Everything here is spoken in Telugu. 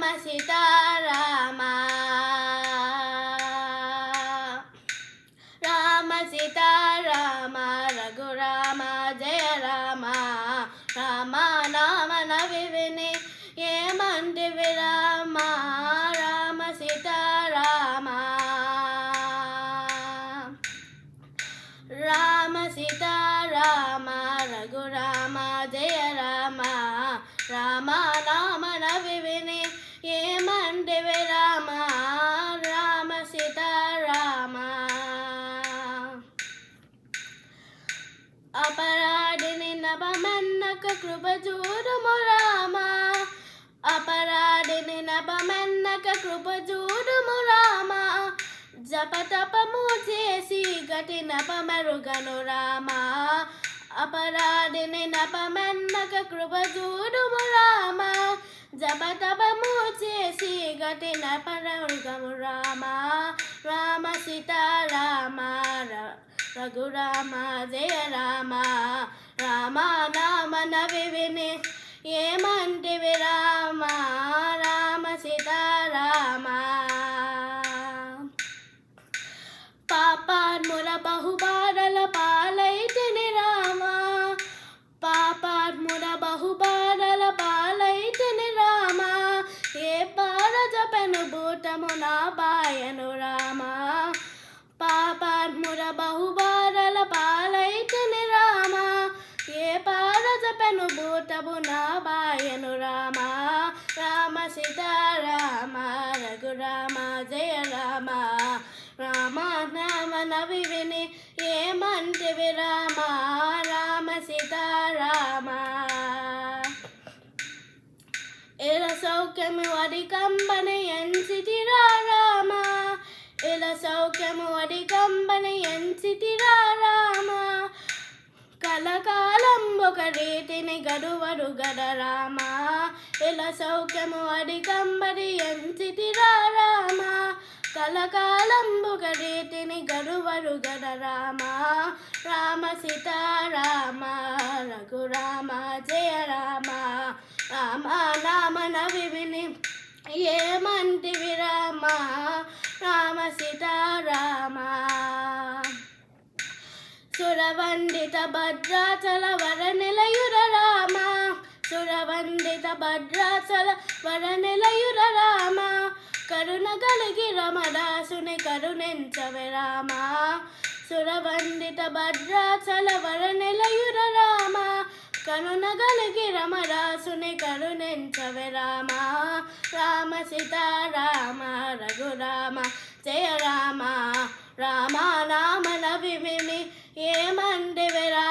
రామ సీతారామ రామ సీతారామ రఘురామ జయ రామ రామ నామ నవి విని ఏమంటివి రామ రామ సీతారామ రామ సీతారామ రఘురామ జయ రామ రామ నామ నవి విని ఏమంటివి రామ రామ సీతారామ అపరాధిని నభమన్నక కృప చూడుము రామ అపరాధిని నభమన్నక కృప చూడుము రామ జపతపము చేసి గటి నపమరుగను రామ అపరాధిని నపమన్నక కృప చూడుము రామ జపతపము చేసి గటి నపమరుగను రామ రామ సీతారామ రఘురామ జయ రామ రామ నామ నవి విని ఏమంటివి రామ రామ సీతారామ పాపాత్ముల బహుబాధల పాలైతిని రామ పాపాత్ముల బహుబాధల పాలైతిని రామ ఏ పారజపెను భూతము నా బాయను రామ పాపాత్ముల బహుబాధల పాలైతిని రామ ఏ పారజపెను భూతము నా బాయను రామ రామ సీతారామ రఘురామ జయ రామ రామ నామ నవి విని ఏమంటివి రామ రామ సీతారామ ఎల సౌఖ్యము అధికంబని ఎంచితిరా రామ ఎల సౌఖ్యము అధికంబని ఎంచితిరా రామ కలకాలం ఒక రీతిని గడువరు గద రామ ఎల సౌఖ్యము అధికంబని ఎంచితిరా రామ కలకాలం ఒక రీతిని గడువరు గద రామ రామ సీతారామ రఘురామ జయ రామ రామ నామ నవి విని ఏమంటివి రామ రామ సీతారామ సురవందిత భద్రాచల వర నిలయుర రామ సురవందిత భద్రాచల వర నిలయుర రామ కరుణ కలిగి రమదాసుని కరుణించవే రామ సురవందిత భద్రాచల వర నిలయుర రామ కరుణ కలిగి రమదాసుని కరుణించవే రామ రామ సీతారామ రఘురామ జయ రామ రామ నామ నవి విని ఏమంటివి రామ